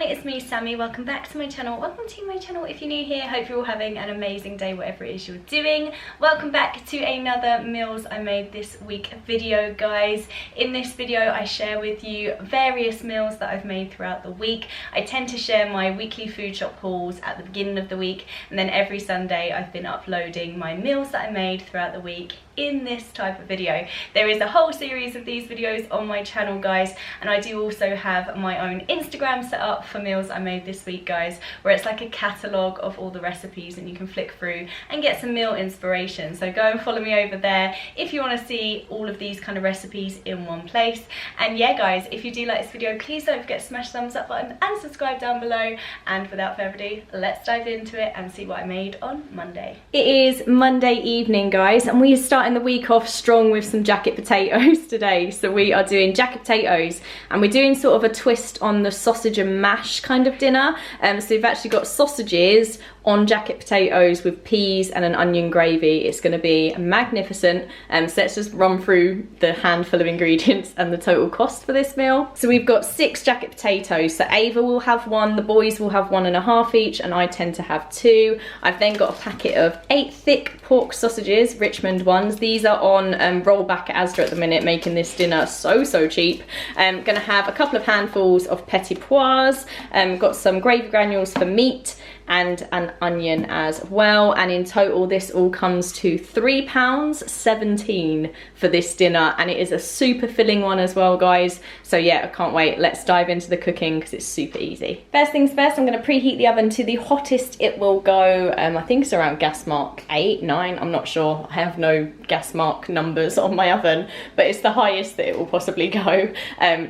everyone, it's me Sammy. Welcome back to my channel. Welcome to my channel if you're new here. Hope you're all having an amazing day whatever it is you're doing. Welcome back to another meals I made this week video, guys. In this video I share with you various meals that I've made throughout the week. I tend to share my weekly food shop hauls at the beginning of the week, and then every Sunday I've been uploading my meals that I made throughout the week in this type of video. There is a whole series of these videos on my channel, guys, and I do also have my own Instagram set up for meals I made this week, guys, where it's like a catalogue of all the recipes and you can flick through and get some meal inspiration. So go and follow me over there if you want to see all of these kind of recipes in one place. And yeah, guys, if you do like this video, please don't forget to smash the thumbs up button and subscribe down below. And without further ado, let's dive into it and see what I made on Monday. It is Monday evening, guys, and we are starting the week off strong with some jacket potatoes today. So we are doing jacket potatoes, and we're doing sort of a twist on the sausage and mash kind of dinner. So we've actually got sausages on jacket potatoes with peas and an onion gravy. It's going to be magnificent. So let's just run through the handful of ingredients and the total cost for this meal. So we've got 6 jacket potatoes. So Ava will have 1, the boys will have 1.5 each, and I tend to have 2. I've then got a packet of 8 thick pork sausages, Richmond ones. These are on rollback at Asda at the minute, making this dinner so cheap. Gonna have a couple of handfuls of petit pois. Got some gravy granules for meat and an onion as well, and in total this all comes to £3.17 for this dinner, and it is a super filling one as well, guys. So yeah, I can't wait. Let's dive into the cooking because it's super easy. First things first, I'm going to preheat the oven to the hottest it will go. I think it's around gas mark 8, 9, I'm not sure. I have no gas mark numbers on my oven, but it's the highest that it will possibly go,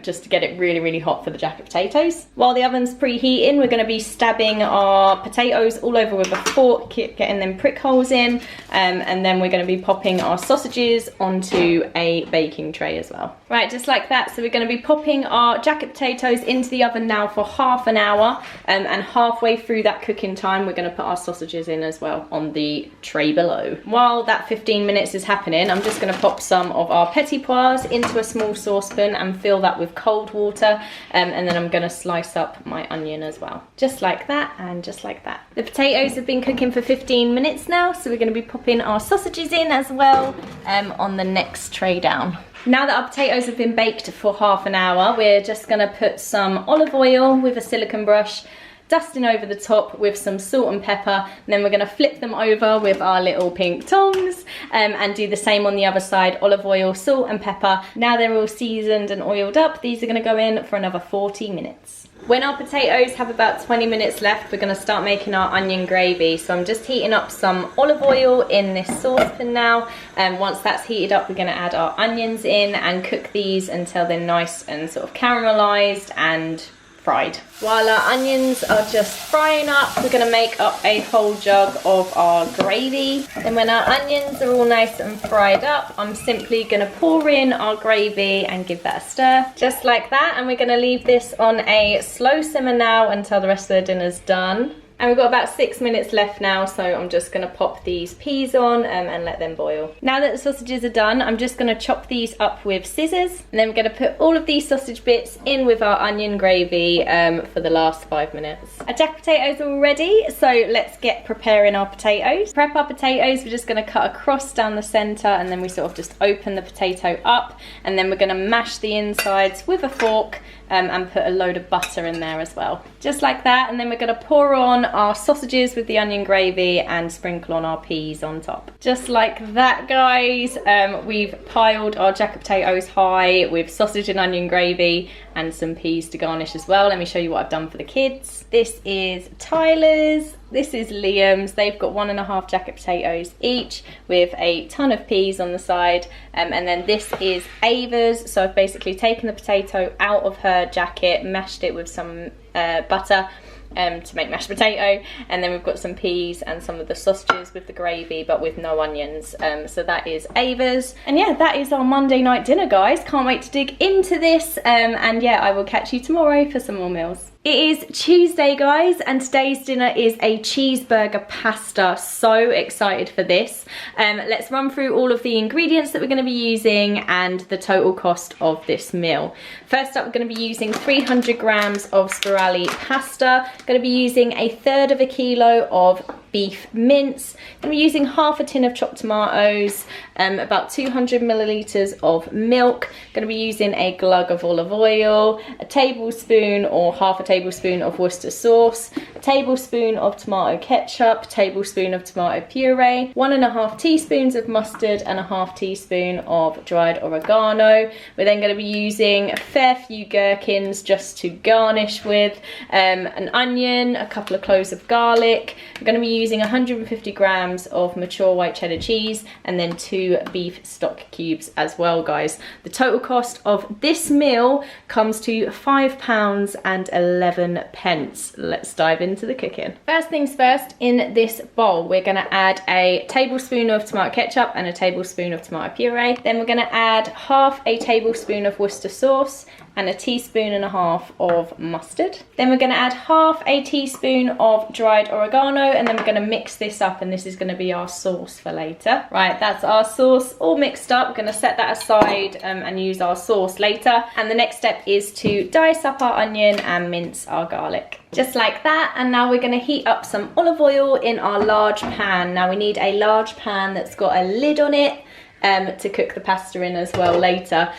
just to get it really hot for the jacket potatoes. While the oven's preheating, we're going to be stabbing our potatoes all over with a fork, getting them prick holes in, and then we're going to be popping our sausages onto a baking tray as well. Right, just like that. So we're going to be popping our jacket potatoes into the oven now for half an hour, and halfway through that cooking time we're going to put our sausages in as well on the tray below. While that 15 minutes is happening, I'm just going to pop some of our petit pois into a small saucepan and fill that with cold water, and then I'm going to slice up my onion as well. Just like that, and just like that. The potatoes have been cooking for 15 minutes now, so we're going to be popping our sausages in as well on the next tray down. Now that our potatoes have been baked for half an hour, we're just going to put some olive oil with a silicone brush, dusting over the top with some salt and pepper, and then we're going to flip them over with our little pink tongs, and do the same on the other side. Olive oil, salt and pepper. Now they're all seasoned and oiled up, these are going to go in for another 40 minutes. When our potatoes have about 20 minutes left, we're going to start making our onion gravy. So I'm just heating up some olive oil in this saucepan now, and once that's heated up we're going to add our onions in and cook these until they're nice and sort of caramelized and fried. While our onions are just frying up, we're going to make up a whole jug of our gravy. Then when our onions are all nice and fried up, I'm simply going to pour in our gravy and give that a stir. Just like that, and we're going to leave this on a slow simmer now until the rest of the dinner's done. And we've got about 6 minutes left now, so I'm just going to pop these peas on and let them boil. Now that the sausages are done, I'm just going to chop these up with scissors. And then we're going to put all of these sausage bits in with our onion gravy for the last 5 minutes. Our jacket potatoes are all ready, so let's get preparing our potatoes. Prep our potatoes, we're just going to cut across down the centre, and then we sort of just open the potato up. And then we're going to mash the insides with a fork, and put a load of butter in there as well. Just like that, and then we're going to pour on our sausages with the onion gravy and sprinkle on our peas on top. Just like that, guys. We've piled our jacket potatoes high with sausage and onion gravy and some peas to garnish as well. Let me show you what I've done for the kids. This is Tyler's. This is Liam's. They've got 1.5 jacket potatoes each with a ton of peas on the side. And then this is Ava's. So I've basically taken the potato out of her jacket, mashed it with some butter to make mashed potato, and then we've got some peas and some of the sausages with the gravy but with no onions. So that is Ava's, and yeah, that is our Monday night dinner, guys. Can't wait to dig into this, and yeah, I will catch you tomorrow for some more meals. It is Tuesday, guys, and today's dinner is a cheeseburger pasta. So excited for this. Let's run through all of the ingredients that we're going to be using and the total cost of this meal. First up, we're going to be using 300 grams of spirali pasta. Going to be using 1/3 kilo of beef mince. Going to be using half a tin of chopped tomatoes, about 200 milliliters of milk. Going to be using a glug of olive oil, a tablespoon or half a tablespoon of Worcester sauce, a tablespoon of tomato ketchup, a tablespoon of tomato puree, 1.5 teaspoons of mustard, and a half teaspoon of dried oregano. We're then going to be using a fair few gherkins just to garnish with, an onion, a couple of cloves of garlic. We're going to be using 150 grams of mature white cheddar cheese, and then 2 beef stock cubes as well, guys. The total cost of this meal comes to £5.11. Let's dive into the cooking. First things first, in this bowl we're going to add a tablespoon of tomato ketchup and a tablespoon of tomato puree. Then we're going to add half a tablespoon of Worcester sauce and 1.5 teaspoons of mustard. Then we're going to add half a teaspoon of dried oregano, and then we're going to mix this up, and this is going to be our sauce for later. Right, that's our sauce all mixed up. We're going to set that aside and use our sauce later. And the next step is to dice up our onion and mince our garlic. Just like that. And now we're going to heat up some olive oil in our large pan. Now we need a large pan that's got a lid on it to cook the pasta in as well later,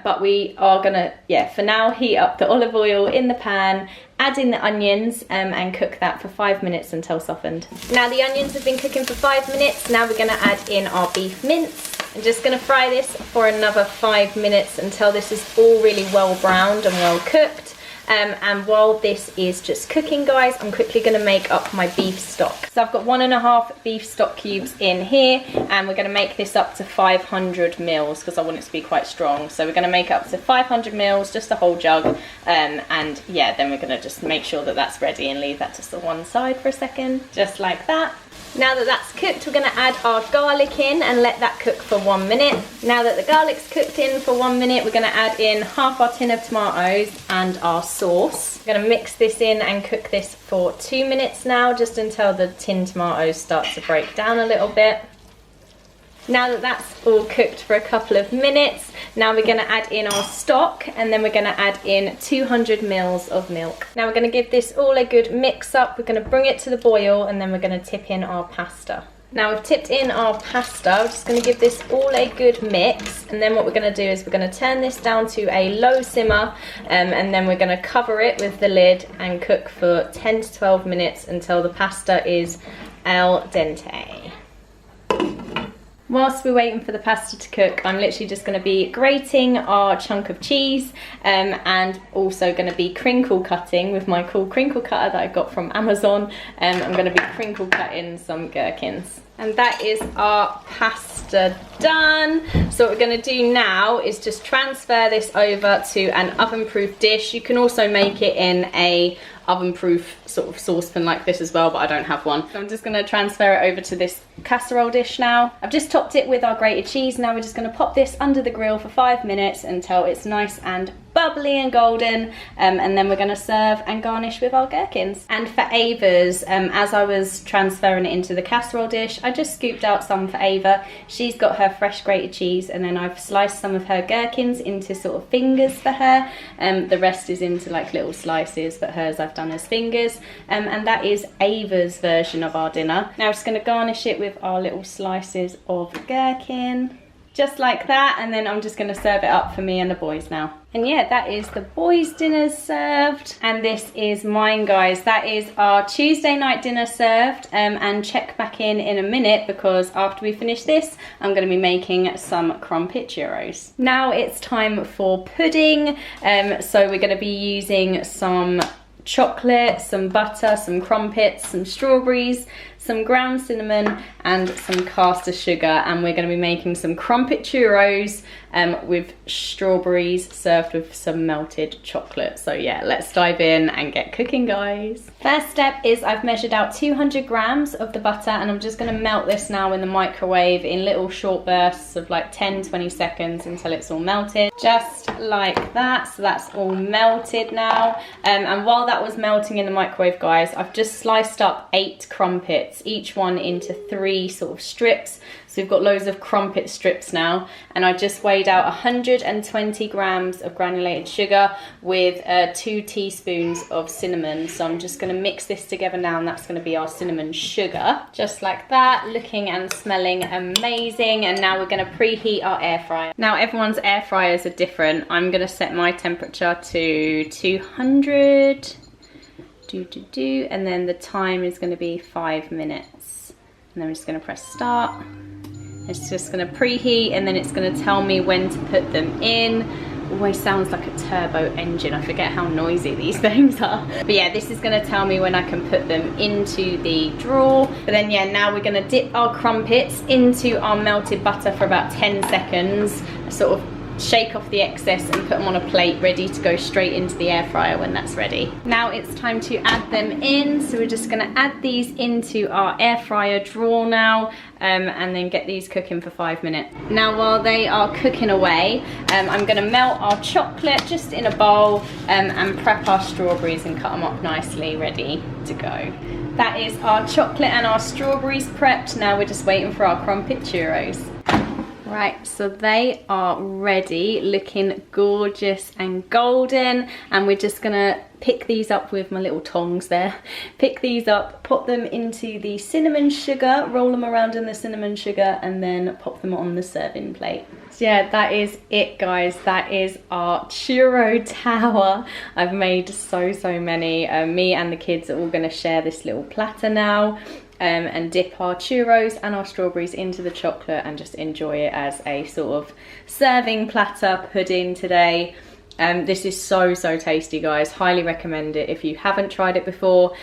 but we are gonna, for now, heat up the olive oil in the pan, add in the onions and cook that for 5 minutes until softened. Now the onions have been cooking for 5 minutes. Now we're gonna add in our beef mince. I'm just gonna fry this for another 5 minutes until this is all really well browned and well cooked. And while this is just cooking, guys, I'm quickly going to make up my beef stock. So I've got 1.5 beef stock cubes in here, and we're going to make this up to 500 mils because I want it to be quite strong. So we're going to make up to 500 mils, just a whole jug, and yeah, then we're going to just make sure that that's ready and leave that to the one side for a second, just like that. Now that that's cooked, we're going to add our garlic in and let that cook for 1 minute. Now that the garlic's cooked in for 1 minute, we're going to add in half our tin of tomatoes and our sauce. We're going to mix this in and cook this for 2 minutes now, just until the tin tomatoes start to break down a little bit. Now that that's all cooked for a couple of minutes, now we're going to add in our stock, and then we're going to add in 200 mils of milk. Now we're going to give this all a good mix up. We're going to bring it to the boil, and then we're going to tip in our pasta. Now we've tipped in our pasta. We're just going to give this all a good mix, and then what we're going to do is we're going to turn this down to a low simmer, and then we're going to cover it with the lid and cook for 10 to 12 minutes until the pasta is al dente. Whilst we're waiting for the pasta to cook, I'm literally just going to be grating our chunk of cheese, and also going to be crinkle cutting with my cool crinkle cutter that I got from Amazon. I'm going to be crinkle cutting some gherkins. And that is our pasta done. So what we're going to do now is just transfer this over to an oven-proof dish. You can also make it in a oven-proof sort of saucepan like this as well, but I don't have one. So I'm just going to transfer it over to this casserole dish now. I've just topped it with our grated cheese. Now we're just going to pop this under the grill for 5 minutes until it's nice and bubbly and golden, and then we're going to serve and garnish with our gherkins. And for Ava's, as I was transferring it into the casserole dish, I just scooped out some for Ava. She's got her fresh grated cheese, and then I've sliced some of her gherkins into sort of fingers for her. The rest is into like little slices, but hers I've done as fingers. And that is Ava's version of our dinner. Now I'm just going to garnish it with our little slices of gherkin. Just like that, and then I'm just going to serve it up for me and the boys now. And yeah, that is the boys' dinner served, and this is mine, guys. That is our Tuesday night dinner served, and check back in a minute, because after we finish this, I'm going to be making some crumpet churros. Now it's time for pudding, so we're going to be using some chocolate, some butter, some crumpets, some strawberries, some ground cinnamon and some caster sugar, and we're going to be making some crumpet churros with strawberries served with some melted chocolate. So yeah, let's dive in and get cooking, guys. First step is I've measured out 200 grams of the butter, and I'm just going to melt this now in the microwave in little short bursts of like 10-20 seconds until it's all melted, just like that. So that's all melted now, and while that was melting in the microwave, guys, I've just sliced up 8 crumpets, each one into 3 sort of strips. So we've got loads of crumpet strips now, and I just weighed out 120 grams of granulated sugar with 2 teaspoons of cinnamon. So I'm just going to mix this together now, and that's going to be our cinnamon sugar, just like that, looking and smelling amazing. And now we're going to preheat our air fryer. Now everyone's air fryers are different. I'm going to set my temperature to 200, and then the time is going to be 5 minutes. And then we're just going to press start. It's just going to preheat, and then it's going to tell me when to put them in. Always sounds like a turbo engine. I forget how noisy these things are. But yeah, this is going to tell me when I can put them into the drawer. But then yeah, now we're going to dip our crumpets into our melted butter for about 10 seconds. Sort of shake off the excess and put them on a plate ready to go straight into the air fryer when that's ready. Now it's time to add them in, so we're just going to add these into our air fryer drawer now, and then get these cooking for 5 minutes. Now while they are cooking away, I'm going to melt our chocolate just in a bowl, and prep our strawberries and cut them up nicely, ready to go. That is our chocolate and our strawberries prepped. Now we're just waiting for our crumpet churros. Right, so they are ready, looking gorgeous and golden, and we're just gonna pick these up with my little tongs there. Pick these up, pop them into the cinnamon sugar, roll them around in the cinnamon sugar, and then pop them on the serving plate. So yeah, that is it, guys. That is our churro tower. I've made so many. Me and the kids are all gonna share this little platter now. And dip our churros and our strawberries into the chocolate and just enjoy it as a sort of serving platter pudding today. This is so tasty, guys. Highly recommend it if you haven't tried it before.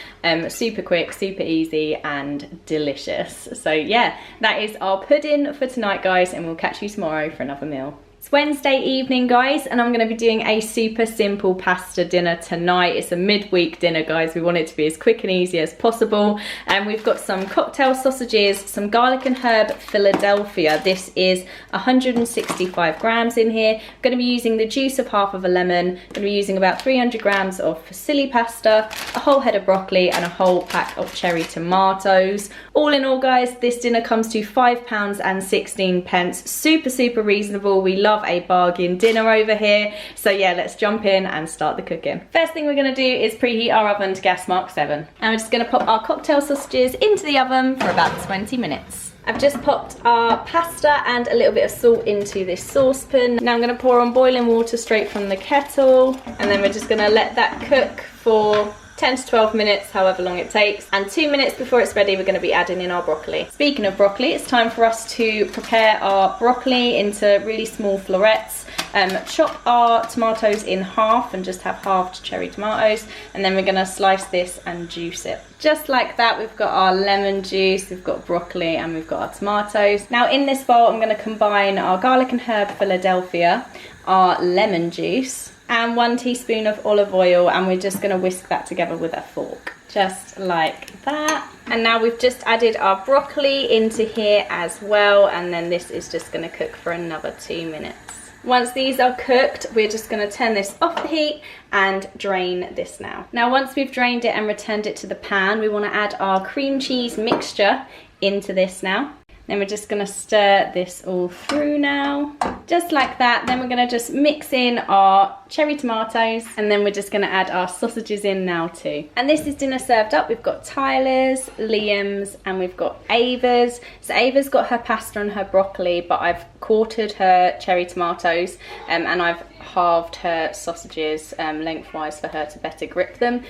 Super quick, super easy and delicious. So yeah, that is our pudding for tonight, guys, and we'll catch you tomorrow for another meal. It's Wednesday evening, guys, and I'm going to be doing a super simple pasta dinner tonight. It's a midweek dinner, guys. We want it to be as quick and easy as possible. And we've got some cocktail sausages, some garlic and herb Philadelphia. This is 165 grams in here. I'm going to be using the juice of half of a lemon. I'm going to be using about 300 grams of fusilli pasta, a whole head of broccoli, and a whole pack of cherry tomatoes. All in all, guys, this dinner comes to £5.16. Super reasonable. We love a bargain dinner over here. So yeah, let's jump in and start the cooking. First thing we're going to do is preheat our oven to gas mark 7. And we're just going to pop our cocktail sausages into the oven for about 20 minutes. I've just popped our pasta and a little bit of salt into this saucepan. Now I'm going to pour on boiling water straight from the kettle, and then we're just going to let that cook for 10 to 12 minutes, however long it takes. And 2 minutes before it's ready, we're going to be adding in our broccoli. Speaking of broccoli, it's time for us to prepare our broccoli into really small florets. Chop our tomatoes in half and just have halved cherry tomatoes, and then we're going to slice this and juice it. Just like that, we've got our lemon juice, we've got broccoli, and we've got our tomatoes. Now in this bowl, I'm going to combine our garlic and herb Philadelphia, our lemon juice, and 1 teaspoon of olive oil, and we're just going to whisk that together with a fork, just like that. And now we've just added our broccoli into here as well, and then this is just going to cook for another 2 minutes. Once these are cooked, we're just going to turn this off the heat and drain this now. Now once we've drained it and returned it to the pan, we want to add our cream cheese mixture into this now. Then we're just going to stir this all through now, just like that. Then we're going to just mix in our cherry tomatoes, and then we're just going to add our sausages in now too. And this is dinner served up. We've got Tyler's, Liam's, and we've got Ava's. So Ava's got her pasta and her broccoli, but I've quartered her cherry tomatoes, and I've halved her sausages lengthwise for her to better grip them.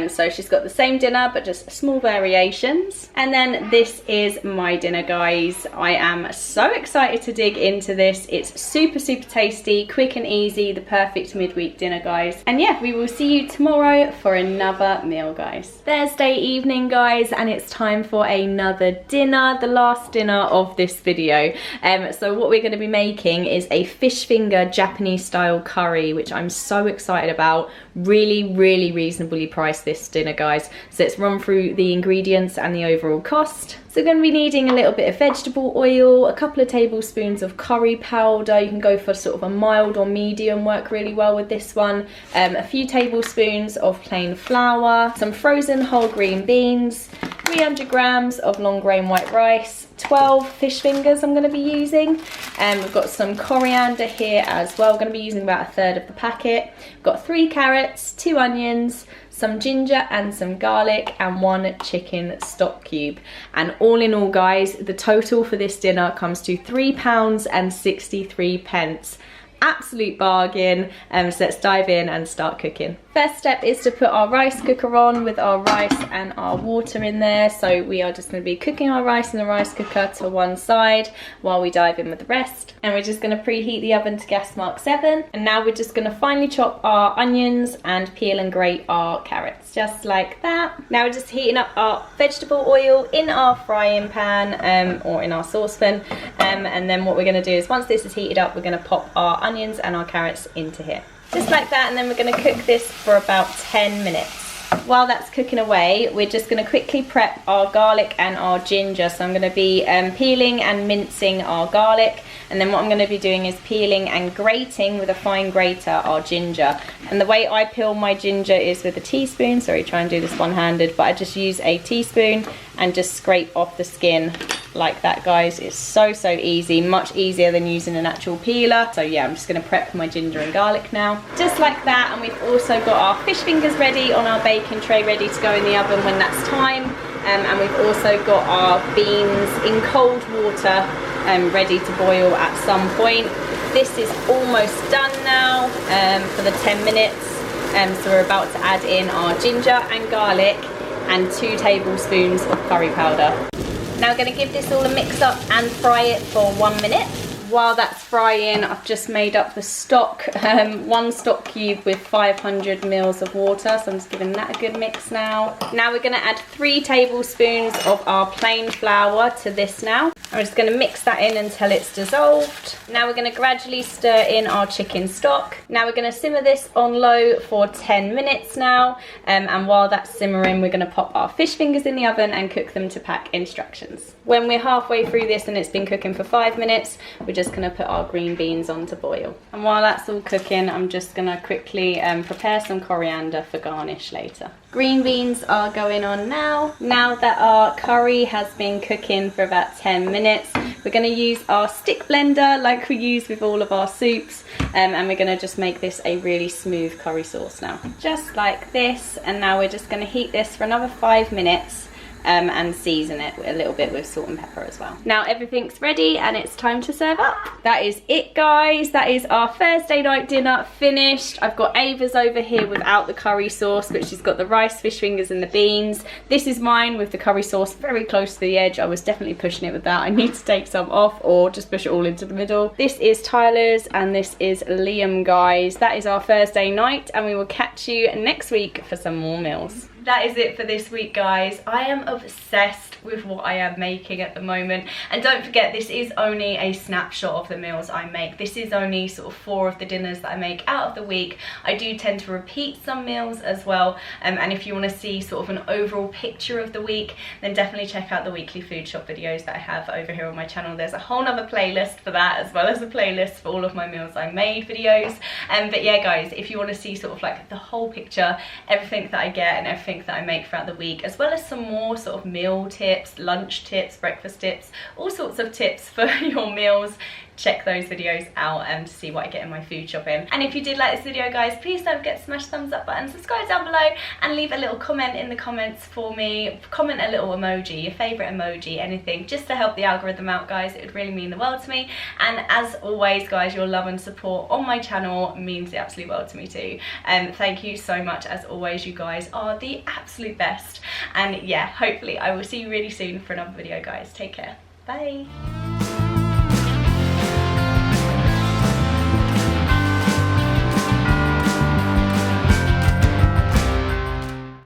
So she's got the same dinner but just small variations. And then this is my dinner, guys. I am so excited to dig into this. It's super tasty, quick and easy, the perfect midweek dinner, guys. And yeah, we will see you tomorrow for another meal, guys. Thursday evening, guys, and it's time for another dinner, the last dinner of this video. So what we're going to be making is a fish finger Japanese style curry, which I'm so excited about. Really reasonably priced, this dinner, guys. So let's run through the ingredients and the overall cost. So we're going to be needing a little bit of vegetable oil, a couple of tablespoons of curry powder. You can go for sort of a mild or medium, work really well with this one. A few tablespoons of plain flour, some frozen whole green beans, 300 grams of long grain white rice, 12 fish fingers I'm going to be using, and we've got some coriander here as well. We're going to be using about 1/3 of the packet. We've got 3 carrots, 2 onions, some ginger and some garlic, and 1 chicken stock cube. And all in all, guys, the total for this dinner comes to £3.63. Absolute bargain. So let's dive in and start cooking. First step is to put our rice cooker on with our rice and our water in there. So we are just going to be cooking our rice in the rice cooker to one side while we dive in with the rest. And we're just going to preheat the oven to gas mark 7. And now we're just going to finely chop our onions and peel and grate our carrots, just like that. Now we're just heating up our vegetable oil in our frying pan or in our saucepan. And then what we're going to do is, once this is heated up, we're going to pop our onions and our carrots into here. Just like that, and then we're going to cook this for about 10 minutes. While that's cooking away, we're just going to quickly prep our garlic and our ginger. So I'm going to be peeling and mincing our garlic, and then what I'm going to be doing is peeling and grating with a fine grater our ginger. And the way I peel my ginger is with a teaspoon. Sorry, try and do this one-handed, but I just use a teaspoon and just scrape off the skin like that, guys. It's so easy, much easier than using an actual peeler. So yeah, I'm just going to prep my ginger and garlic now, just like that. And we've also got our fish fingers ready on our baking tray, ready to go in the oven when that's time. And we've also got our beans in cold water, ready to boil at some point. This is almost done now for the 10 minutes. So we're about to add in our ginger and garlic and 2 tablespoons of curry powder. Now we're going to give this all a mix up and fry it for 1 minute. While that's frying, I've just made up the stock, 1 stock cube with 500 mils of water, so I'm just giving that a good mix now. Now we're going to add 3 tablespoons of our plain flour to this now. I'm just going to mix that in until it's dissolved. Now we're going to gradually stir in our chicken stock. Now we're going to simmer this on low for 10 minutes now, and while that's simmering, we're going to pop our fish fingers in the oven and cook them to pack instructions. When we're halfway through this and it's been cooking for 5 minutes, we're just going to put our green beans on to boil. And while that's all cooking, I'm just going to quickly prepare some coriander for garnish later. Green beans are going on now. Now that our curry has been cooking for about 10 minutes, we're going to use our stick blender like we use with all of our soups, and we're going to just make this a really smooth curry sauce now. Just like this, and now we're just going to heat this for another 5 minutes. And season it a little bit with salt and pepper as well. Now everything's ready and it's time to serve up. That is it, guys. That is our Thursday night dinner finished. I've got Ava's over here without the curry sauce, but she's got the rice, fish fingers and the beans. This is mine with the curry sauce very close to the edge. I was definitely pushing it with that. I need to take some off or just push it all into the middle. This is Tyler's and this is Liam, guys. That is our Thursday night, and we will catch you next week for some more meals. That is it for this week, guys. I am obsessed with what I am making at the moment, and don't forget, this is only a snapshot of the meals I make. This is only sort of 4 of the dinners that I make out of the week. I do tend to repeat some meals as well, and if you want to see sort of an overall picture of the week, then definitely check out the weekly food shop videos that I have over here on my channel. There's a whole nother playlist for that, as well as a playlist for all of my meals I made videos. But yeah, guys, if you want to see sort of like the whole picture, everything that I get and everything that I make throughout the week, as well as some more sort of meal tips, lunch tips, breakfast tips, all sorts of tips for your meals, check those videos out to see what I get in my food shopping. And if you did like this video, guys, please don't forget to smash the thumbs up button, subscribe down below, and leave a little comment in the comments for me. Comment a little emoji, your favourite emoji, anything, just to help the algorithm out, guys. It would really mean the world to me. And as always, guys, your love and support on my channel means the absolute world to me too. Thank you so much. As always, you guys are the absolute best. And yeah, hopefully I will see you really soon for another video, guys. Take care. Bye.